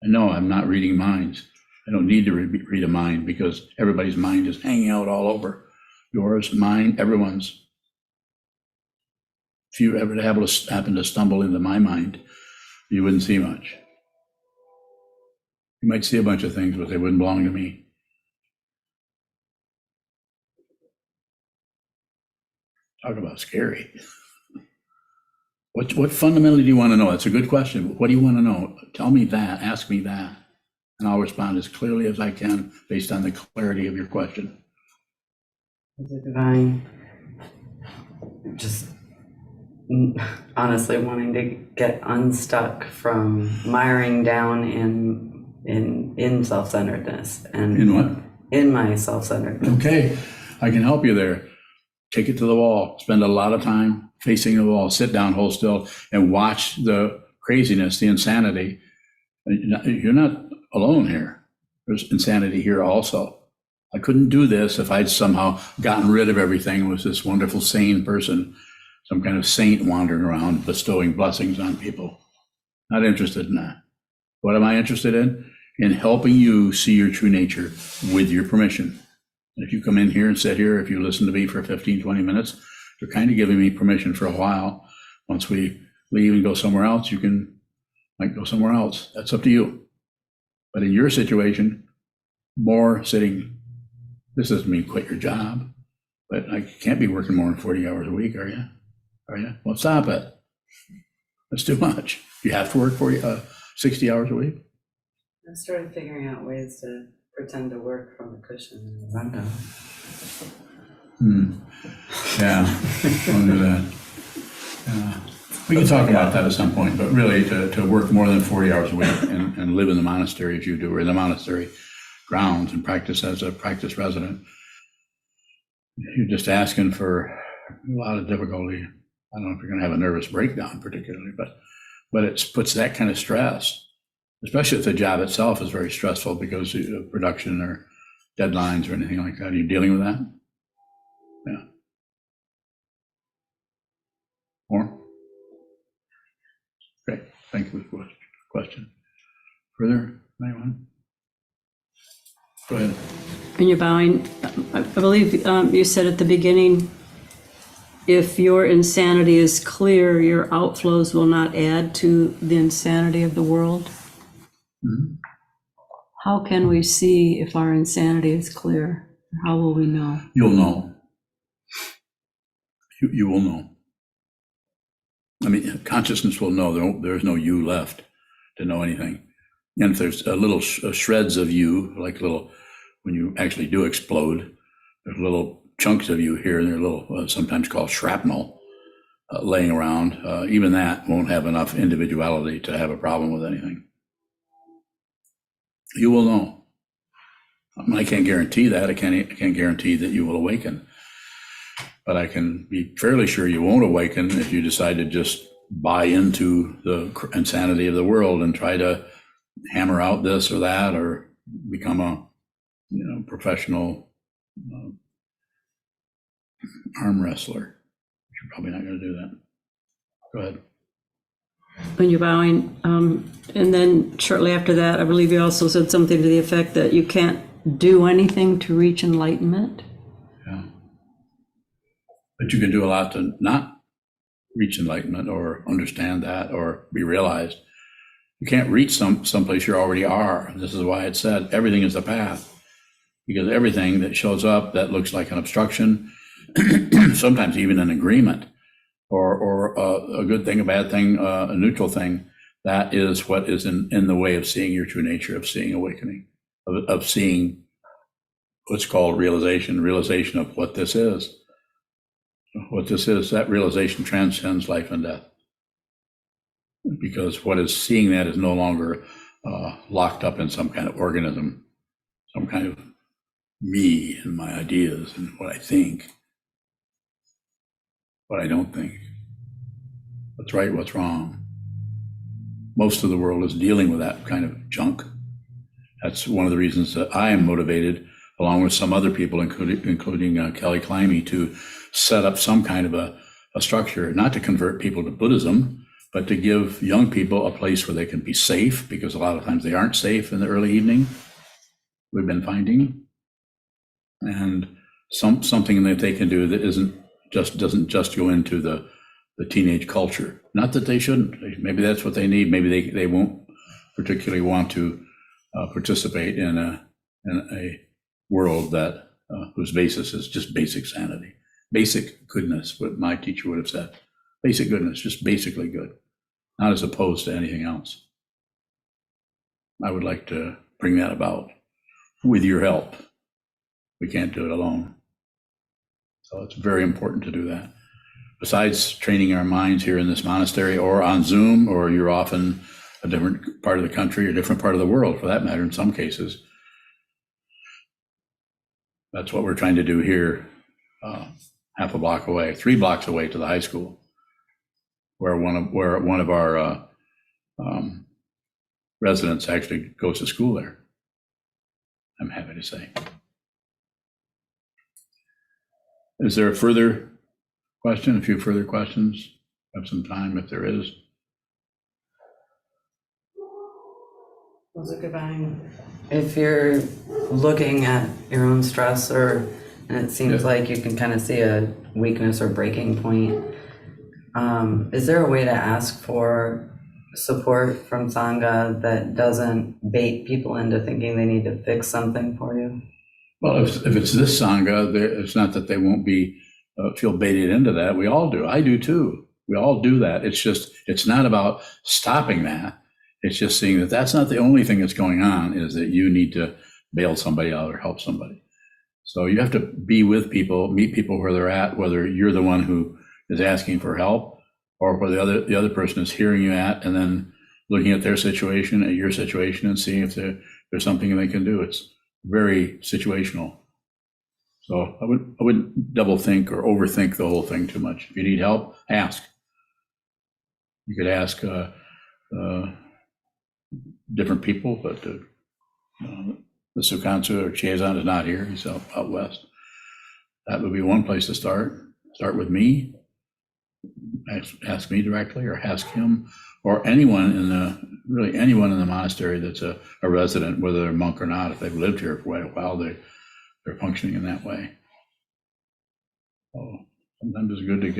And no, I'm not reading minds. I don't need to read a mind because everybody's mind is hanging out all over. Yours, mine, everyone's. If you ever happen to stumble into my mind, you wouldn't see much. You might see a bunch of things, but they wouldn't belong to me. Talk about scary. What fundamentally do you want to know? That's a good question. What do you want to know? Tell me that, ask me that, and I'll respond as clearly as I can based on the clarity of your question. Sokuzan, just honestly wanting to get unstuck from miring down in self-centeredness and In what? in my self-centeredness. Okay, I can help you there. Take it to the wall. Spend a lot of time facing the wall. Sit down, hold still, and watch the craziness, the insanity. You're not alone here. There's insanity here also. I couldn't do this if I'd somehow gotten rid of everything and was this wonderful, sane person, some kind of saint wandering around bestowing blessings on people. Not interested in that. What am I interested in? In helping you see your true nature with your permission. If you come in here and sit here, if you listen to me for 15, 20 minutes, you're kind of giving me permission for a while. Once we leave and go somewhere else, you might go somewhere else. That's up to you. But in your situation, more sitting. This doesn't mean quit your job, but I can't be working more than 40 hours a week, are you? Are you? Well, stop it. That's too much. You have to work 60 hours a week? I started figuring out ways to pretend to work from the cushion in the window. Yeah, don't do that. Yeah. We can talk about that at some point, but really to work more than 40 hours a week and live in the monastery as you do, or in the monastery grounds and practice as a practice resident, you're just asking for a lot of difficulty. I don't know if you're going to have a nervous breakdown particularly, but it puts that kind of stress, especially if the job itself is very stressful because of production or deadlines or anything like that. Are you dealing with that? Yeah. More? Great. Thank you for the question. Further, anyone? Go ahead. When you're bowing, I believe you said at the beginning, if your insanity is clear, your outflows will not add to the insanity of the world. Mm-hmm. How can we see if our insanity is clear? How will we know? You'll know. You will know. I mean, consciousness will know. There's no you left to know anything. And if there's a little shreds of you, like little, when you actually do explode, there's little chunks of you here, and they're little, sometimes called shrapnel, laying around. Even that won't have enough individuality to have a problem with anything. You will know. I can't guarantee that. I can't guarantee that you will awaken. But I can be fairly sure you won't awaken if you decide to just buy into the insanity of the world and try to hammer out this or that, or become a professional arm wrestler. You're probably not going to do that. Go ahead. When you're bowing, and then shortly after that, I believe you also said something to the effect that you can't do anything to reach enlightenment. Yeah. But you can do a lot to not reach enlightenment or understand that or be realized. You can't reach someplace you already are. This is why it said everything is the path, because everything that shows up that looks like an obstruction, sometimes even an agreement, or a good thing, a bad thing, a neutral thing, that is what is in the way of seeing your true nature, of seeing awakening, of seeing what's called realization of what this is. What this is, that realization transcends life and death. Because what is seeing that is no longer locked up in some kind of organism, some kind of me and my ideas and what I think, what I don't think, what's right, what's wrong. Most of the world is dealing with that kind of junk. That's one of the reasons that I am motivated, along with some other people, including Kelly Climby, to set up some kind of a structure, not to convert people to Buddhism, but to give young people a place where they can be safe, because a lot of times they aren't safe in the early evening, we've been finding, and something that they can do that doesn't just go into the teenage culture. Not that they shouldn't. Maybe that's what they need. Maybe they won't particularly want to participate in a world that whose basis is just basic sanity, basic goodness, what my teacher would have said. Basic goodness, just basically good, not as opposed to anything else. I would like to bring that about with your help. We can't do it alone. So it's very important to do that. Besides training our minds here in this monastery or on Zoom, or you're off in a different part of the country or different part of the world, for that matter, in some cases. That's what we're trying to do here, half a block away, 3 blocks away to the high school, where one of our residents actually goes to school there, I'm happy to say. Is there a further question? A few further questions? Have some time if there is. If you're looking at your own stress, and it seems like you can kind of see a weakness or breaking point, is there a way to ask for support from Sangha that doesn't bait people into thinking they need to fix something for you? Well, if it's this Sangha, it's not that they won't be feel baited into that. We all do. I do too. We all do that. It's just, it's not about stopping that. It's just seeing that that's not the only thing that's going on, is that you need to bail somebody out or help somebody. So you have to be with people, meet people where they're at, whether you're the one who is asking for help or where the other person is hearing you at, and then looking at their situation, at your situation, and seeing if there's something they can do. It's very situational. So I wouldn't double think or overthink the whole thing too much. If you need help, ask. You could ask different people, but the Sukansu or Chiazan is not here. He's out west. That would be one place to start. Start with me. Ask me directly, or ask him, or anyone in the monastery that's a resident, whether they're a monk or not. If they've lived here for quite a while, they're functioning in that way. So sometimes it's good to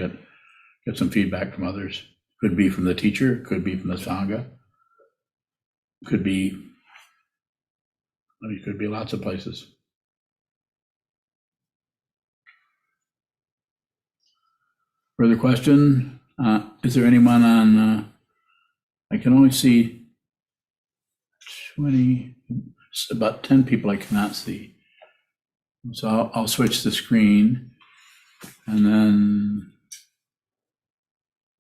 get some feedback from others. Could be from the teacher, could be from the Sangha, could be lots of places. Further question? Is there anyone on, I can only see 20, about 10 people I cannot see. So I'll switch the screen, and then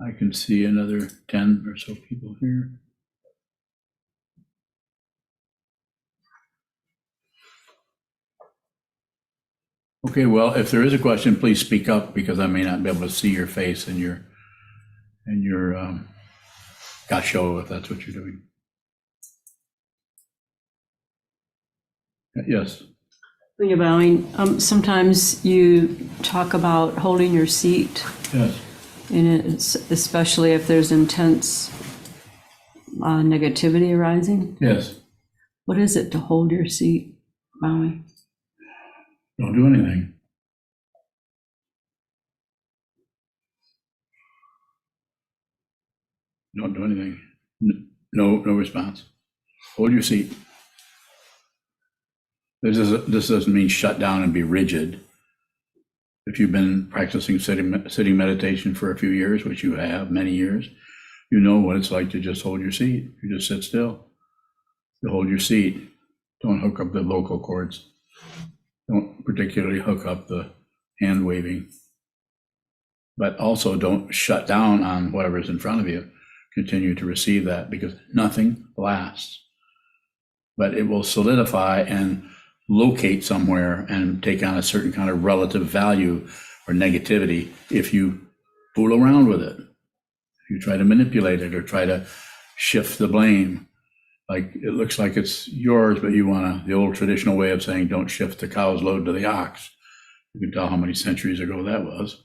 I can see another 10 or so people here. Okay, well, if there is a question, please speak up, because I may not be able to see your face and your gasho, if that's what you're doing. Yes. When you're bowing, sometimes you talk about holding your seat, Yes. and especially if there's intense negativity arising. Yes. What is it to hold your seat bowing? Don't do anything. Don't do anything. No response. Hold your seat. This doesn't mean shut down and be rigid. If you've been practicing sitting meditation for a few years, which you have, many years, you know what it's like to just hold your seat. You just sit still. You hold your seat. Don't hook up the vocal cords. Don't particularly hook up the hand waving. But also don't shut down on whatever's in front of you. Continue to receive that, because nothing lasts. But it will solidify and locate somewhere and take on a certain kind of relative value or negativity if you fool around with it. If you try to manipulate it or try to shift the blame. Like it looks like it's yours, but you want to, the old traditional way of saying, don't shift the cow's load to the ox. You can tell how many centuries ago that was.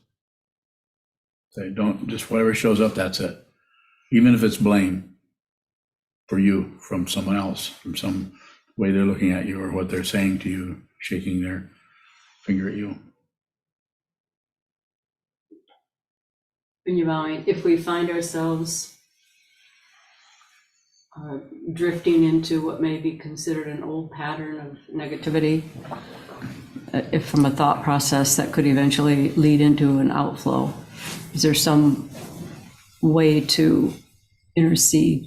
Say, don't, just whatever shows up, that's it. Even if it's blame for you from someone else, from some way they're looking at you or what they're saying to you, shaking their finger at you. When you're bowing, if we find ourselves drifting into what may be considered an old pattern of negativity, if from a thought process that could eventually lead into an outflow, is there some way to intercede?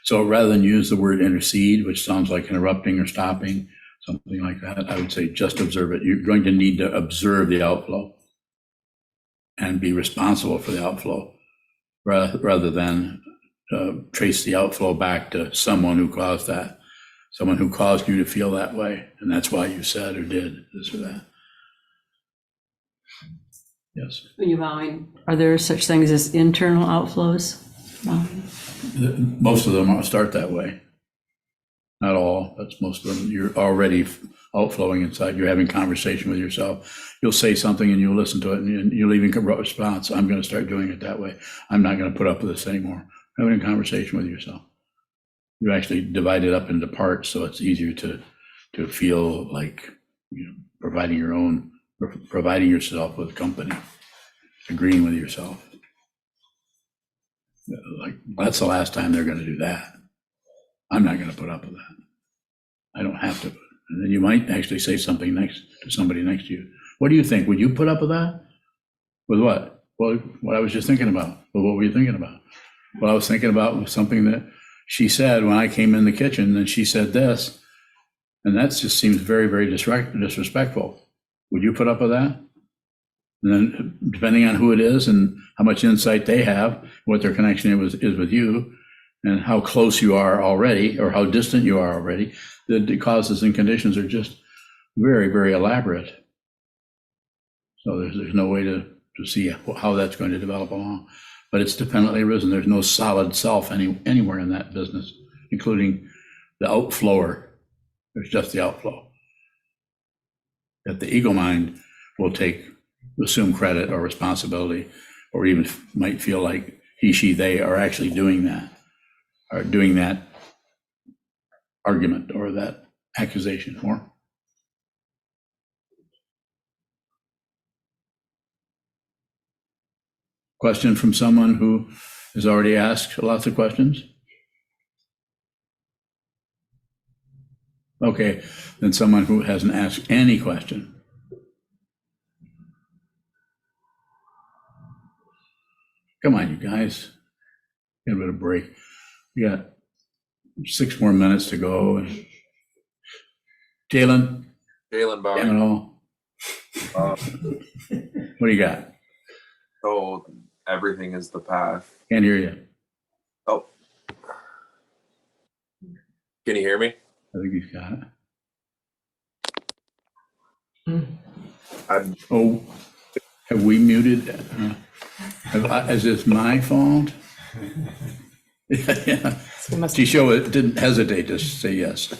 So rather than use the word intercede, which sounds like interrupting or stopping, something like that, I would say just observe it. You're going to need to observe the outflow and be responsible for the outflow, rather than trace the outflow back to someone who caused that, someone who caused you to feel that way, and that's why you said or did this or that. Yes. When you're bowing, are there such things as internal outflows? Most of them start that way. Not all, that's most of them. You're already outflowing inside. You're having conversation with yourself. You'll say something and you'll listen to it and you'll even come up with a response. I'm going to start doing it that way. I'm not going to put up with this anymore. Having a conversation with yourself. You actually divide it up into parts, so it's easier to feel like, you know, providing yourself with company, agreeing with yourself. Like, that's the last time they're going to do that. I'm not going to put up with that. I don't have to. And then you might actually say something next to somebody next to you. What do you think? Would you put up with that? With what? Well, what I was just thinking about. Well, what were you thinking about? What I was thinking about was something that she said when I came in the kitchen, and she said this, and that just seems very, very disrespectful. Would you put up with that? And then depending on who it is and how much insight they have, what their connection is with you, and how close you are already or how distant you are already, the causes and conditions are just very, very elaborate. So there's no way to see how that's going to develop along. But it's dependently arisen. There's no solid self anywhere in that business, including the outflower. There's just the outflow. That the ego mind will assume credit or responsibility, or even might feel like he, she, they are actually doing that argument or that accusation. More question from someone who has already asked lots of questions? Okay, then someone who hasn't asked any question. Come on, you guys. Get a bit of break. We got 6 more minutes to go. Jalen Bowing. What do you got? So everything is the path. Can't hear you. Oh, can you hear me? I think he's got it. I'm Have we muted? Is this my fault? Yeah. Tisho didn't hesitate to say yes.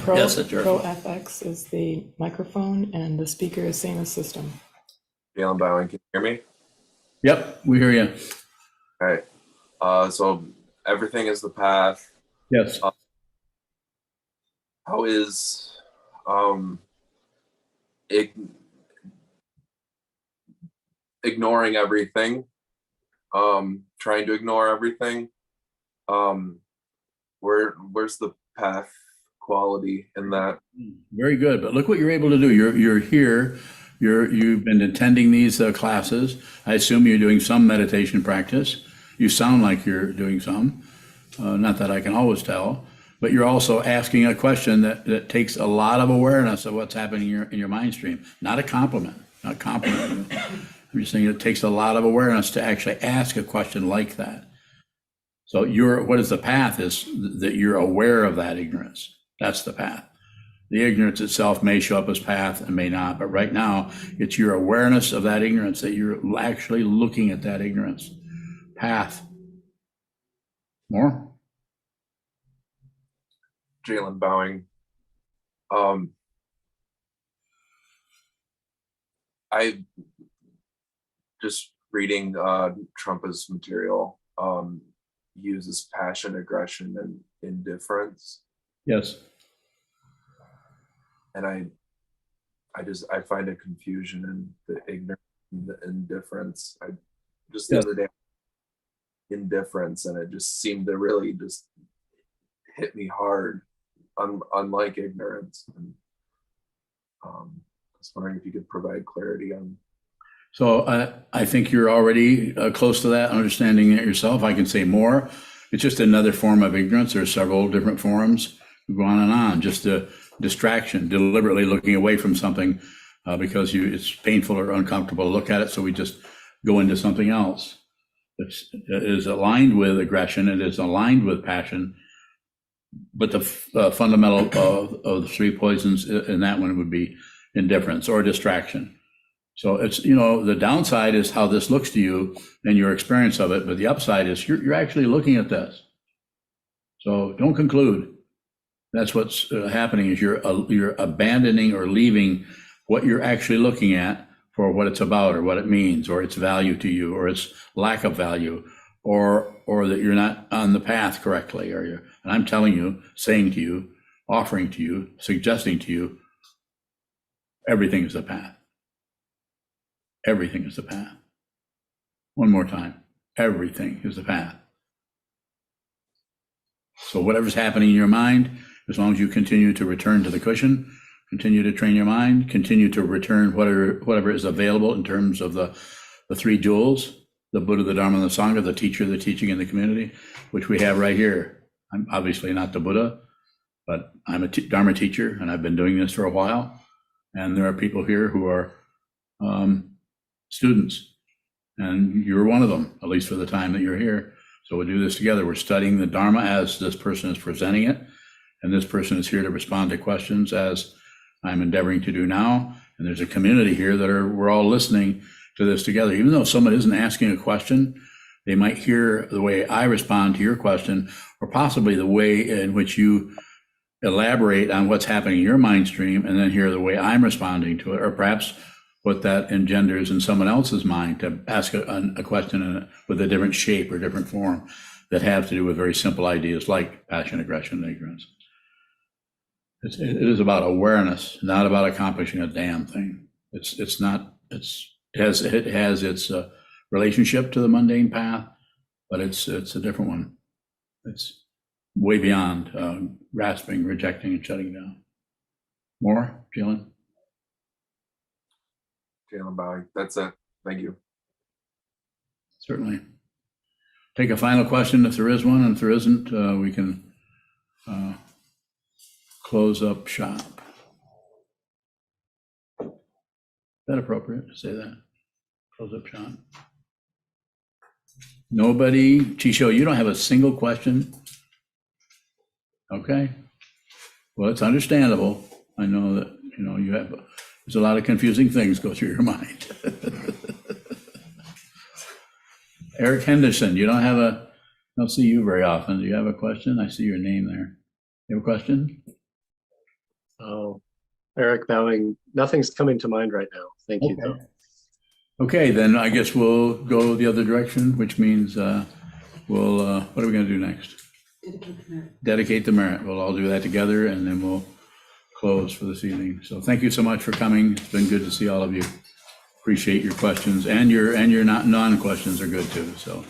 Yes, that's your Pro fault. FX is the microphone and the speaker is same as system. Jalen Bowing. Can you hear me? Yep, we hear you. All right. So everything is the path. Yes. How is ignoring everything, trying to ignore everything, where's the path quality in that? Very good. But look what you're able to do. You're here. You've been attending these classes. I assume you're doing some meditation practice. You sound like you're doing some. Not that I can always tell. But you're also asking a question that takes a lot of awareness of what's happening in your mind stream. Not a compliment. Not compliment. I'm just saying it takes a lot of awareness to actually ask a question like that. So what is the path is that you're aware of that ignorance. That's the path. The ignorance itself may show up as path and may not, but right now it's your awareness of that ignorance, that you're actually looking at that ignorance. Path. More? Jalen Bowing. I just reading Trumpa's material uses passion, aggression, and indifference. Yes. And I find a confusion in the ignorance and the indifference. Just the other day, indifference, and it just seemed to really just hit me hard, unlike ignorance. And I was wondering if you could provide clarity on. So I think you're already close to that, understanding it yourself. I can say more. It's just another form of ignorance. There are several different forms. We go on and on. Just a distraction, deliberately looking away from something because it's painful or uncomfortable to look at it. So we just go into something else. It is aligned with aggression. It is aligned with passion. But the fundamental of the 3 poisons in that one would be indifference or distraction. So it's, the downside is how this looks to you and your experience of it, but the upside is you're actually looking at this. So don't conclude. That's what's happening is you're abandoning or leaving what you're actually looking at for what it's about or what it means or its value to you or its lack of value or that you're not on the path correctly. And I'm telling you, saying to you, offering to you, suggesting to you, everything is the path. Everything is the path. One more time. Everything is the path. So whatever's happening in your mind, as long as you continue to return to the cushion, continue to train your mind, continue to return whatever is available in terms of the 3 jewels, the Buddha, the Dharma, and the Sangha, the teacher, the teaching, and the community, which we have right here. I'm obviously not the Buddha, but I'm a Dharma teacher, and I've been doing this for a while. And there are people here who are students. And you're one of them, at least for the time that you're here. So we'll do this together. We're studying the Dharma as this person is presenting it. And this person is here to respond to questions as I'm endeavoring to do now. And there's a community here that we're all listening to this together. Even though someone isn't asking a question, they might hear the way I respond to your question, or possibly the way in which you elaborate on what's happening in your mind stream, and then hear the way I'm responding to it, or perhaps what that engenders in someone else's mind to ask a question with a different shape or different form that have to do with very simple ideas like passion, aggression, and ignorance. It is about awareness, not about accomplishing a damn thing. It has its relationship to the mundane path, but it's a different one. It's way beyond grasping, rejecting, and shutting down. More, Jalen? Jalen bowing. That's it. Thank you. Certainly. Take a final question if there is one, and if there isn't, we can close up shop. Is that appropriate to say that? Close up shop. Nobody? Chisho, you don't have a single question? Okay. Well, it's understandable. I know that, there's a lot of confusing things go through your mind. Eric Henderson, I don't see you very often. Do you have a question? I see your name there. You have a question? Oh, Eric bowing. Nothing's coming to mind right now. Thank you, though. Okay, then I guess we'll go the other direction, which means what are we going to do next? Dedicate the merit. Dedicate the merit. We'll all do that together, and then we'll close for this evening. So thank you so much for coming. It's been good to see all of you. Appreciate your questions, and your non-questions are good too. So